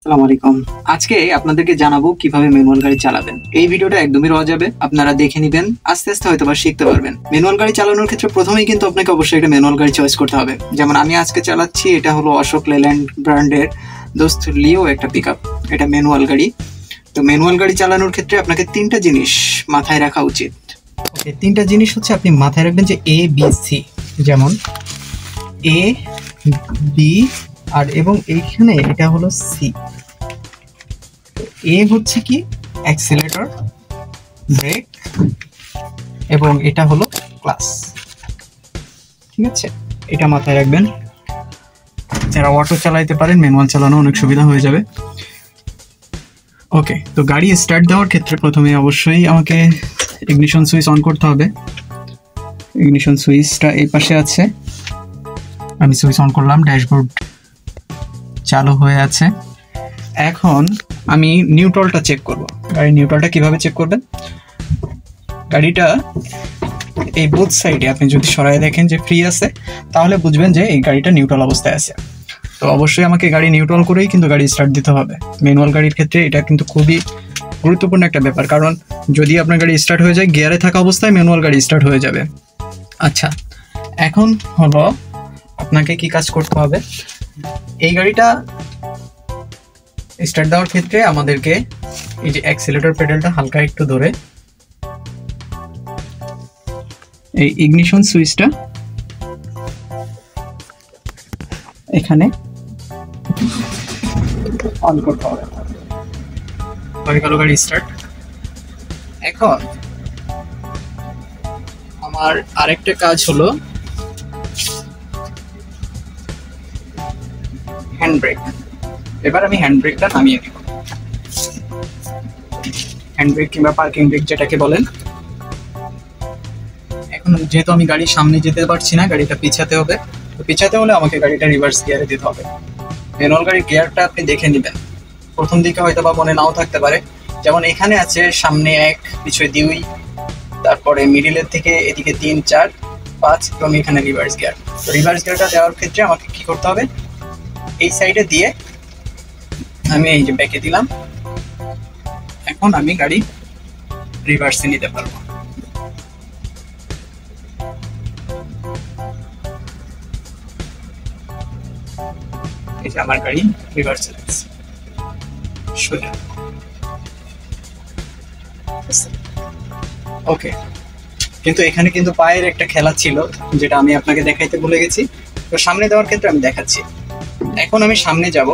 আসসালামু আলাইকুম। আজকে আপনাদেরকে জানাবো কিভাবে ম্যানুয়াল গাড়ি চালাবেন। এই ভিডিওটা একদমই রওয়া যাবে, আপনারা দেখে নেবেন, আস্তে আস্তে হয়তো বা শিখতে পারবেন। ম্যানুয়াল গাড়ি চালানোর ক্ষেত্রে প্রথমেই কিন্তু আপনাকে অবশ্যই একটা ম্যানুয়াল গাড়ি চয়েস করতে হবে। যেমন আমি আজকে চালাচ্ছি, এটা হলো অশোক লেল্যান্ড ব্র্যান্ডের দোস্ত লিও একটা পিকআপ। এটা ম্যানুয়াল গাড়ি। তো ম্যানুয়াল গাড়ি চালানোর ক্ষেত্রে আপনাকে তিনটা জিনিস মাথায় রাখা উচিত। ওকে, তিনটা জিনিস হচ্ছে আপনি মাথায় রাখবেন যে এ বি সি। যেমন এ বি আর এবং এইখানে এটা হলো সি। এ হচ্ছে কি অ্যাক্সিলারেটর, ব্রেক এবং এটা হলো ক্লাচ। ঠিক আছে, এটা মাথায় রাখবেন। যারা অটো চালাইতে পারেন ম্যানুয়াল চালানো অনেক সুবিধা হয়ে যাবে। ওকে, তো গাড়ি স্টার্ট দেওয়ার ক্ষেত্রে প্রথমে অবশ্যই আমাকে ইগনিশন সুইচ অন করতে হবে। ইগনিশন সুইচটা এই পাশে আছে, আমি সুইচ অন করলাম, ড্যাশবোর্ড চালু হয়ে আছে। এখন আমি নিউট্রালটা চেক করব। গাড়ির নিউট্রালটা কিভাবে চেক করবেন? গাড়িটা এই বোথ সাইডে আপনি যদি সরাই দেখেন যে ফ্রি আছে, তাহলে বুঝবেন যে এই গাড়িটা নিউট্রাল অবস্থায় আছে। তো অবশ্যই আমাকে গাড়ি নিউট্রাল করেই কিন্তু গাড়ি স্টার্ট দিতে হবে। ম্যানুয়াল গাড়ির ক্ষেত্রে এটা কিন্তু খুবই গুরুত্বপূর্ণ একটা ব্যাপার, কারণ যদি আপনার গাড়ি স্টার্ট হয়ে যায়, গিয়ারে থাকা অবস্থায় ম্যানুয়াল গাড়ি স্টার্ট হয়ে যাবে। আচ্ছা, এখন হলো আপনাকে কি কাজ করতে হবে। এই গাড়িটা স্টার্ট দেওয়ার ক্ষেত্রে আমাদেরকে এই যে অ্যাক্সিলারেটর পেডালটা হালকা একটু ধরে এই ইগনিশন সুইচটা এখানে অন করতে হবে। হয়ে গেল গাড়ি স্টার্ট। এখন আমার আরেকটা কাজ হলো হ্যান্ড ব্রেক। এবার আমি হ্যান্ড ব্রেকটা নামিয়ে দিব। হ্যান্ড ব্রেক কিংবা পার্কিং ব্রেক যেটাকে বলেন। এখন যেহেতু আমি গাড়ির সামনে যেতে পারছি না, গাড়িটা পিছাতে হবে। তো পিছাতে হলে আমাকে গাড়িটা রিভার্স গিয়ারে দিতে হবে। ম্যানুয়াল গাড়ির গিয়ারটা আপনি দেখে নেবেন, প্রথম দিকে হয়তো বা মনে নাও থাকতে পারে। যেমন এখানে আছে সামনে 1, পিছনে 2, তারপরে মিডিলের থেকে এদিকে 3, 4, 5 এবং এখানে রিভার্স গিয়ার। তো রিভার্স গিয়ারটা দেওয়ার ক্ষেত্রে আমাকে কি করতে হবে, এই সাইডে দিয়ে আমি এই যে ব্যাকে দিলাম। এখন আমি গাড়ি রিভার্সে নিতে পারবো। এই যে আমার গাড়ি রিভার্সে লাগছে সোজা। ওকে, কিন্তু এখানে কিন্তু পায়ের একটা খেলা ছিল, যেটা আমি আপনাকে দেখাইতে ভুলে গেছি। তো সামনে দেওয়ার ক্ষেত্রে আমি দেখাচ্ছি। এখন আমি সামনে যাব।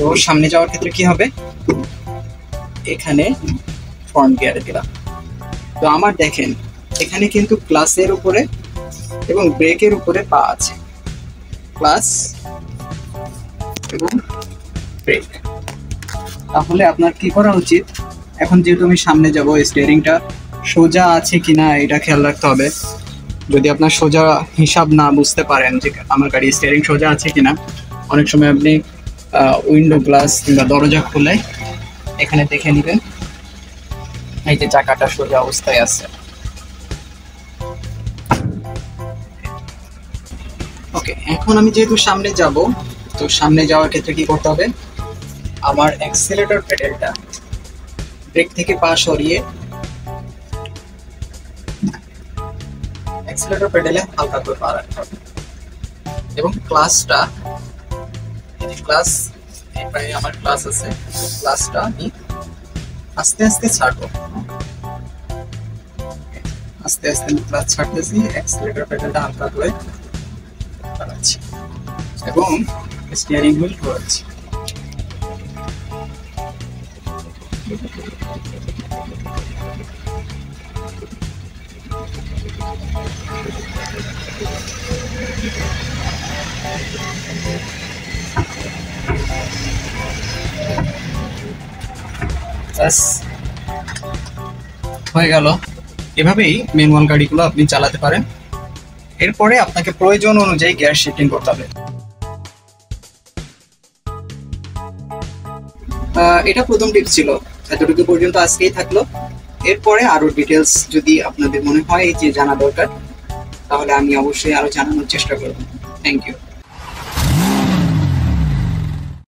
তো সামনে যাওয়ার ক্ষেত্রে কি হবে, এখানে ফ্রন্ট গিয়ারে দিলাম। তো আমার দেখেন এখানে কিন্তু ক্লাসের উপরে এবং ব্রেকের উপরে পা আছে, ক্লাস এবং ব্রেক। তাহলে আপনার কি করা উচিত, এখন যেহেতু আমি সামনে যাব, স্টিয়ারিংটা সোজা আছে কিনা এটা খেয়াল রাখতে হবে। যদি আপনার সোজা হিসাব না বুঝতে পারেন যে আমার গাড়ি স্টিয়ারিং সোজা আছে কিনা, অনেক সময় আপনি উইন্ডো গ্লাস কিংবা দরজা খুলে এখানে দেখে নেবেন এই যে চাকাটা সোজা অবস্থায় আছে। ওকে, এখন আমি যেহেতু সামনে যাব, তো সামনে যাওয়ার ক্ষেত্রে কি করতে হবে, আমার অ্যাক্সিলারেটর পেডালটা ব্রেক থেকে পা সরিয়ে অ্যাক্সিলারেটর পেডালে হালকা করে পা রাখতে হবে এবং ক্লাসটা, ক্লাস প্রায় আমার ক্লাস আছে, ক্লাসটা আমি আস্তে আস্তে ছাড়বো। আস্তে আস্তে আমি ক্লাস ছাড়তেছি, অ্যাক্সিলারেটর পেডালটা হালকা করে চালাচ্ছি এবং স্টিয়ারিং হুইল ঘোরাচ্ছি। হয়ে গেল। এভাবেই ম্যানুয়াল গাড়িগুলো আপনি চালাতে পারেন। এরপরে আপনাকে প্রয়োজন অনুযায়ী গিয়ার শিফটিং করতে হবে। এটা প্রথম টিপস ছিল, এতটুকু পর্যন্ত আজকেই থাকলো। এরপরে আরো ডিটেলস যদি আপনাদের মনে হয় যে জানা দরকার, তাহলে আমি অবশ্যই আরো জানানোর চেষ্টা করব। Thank you.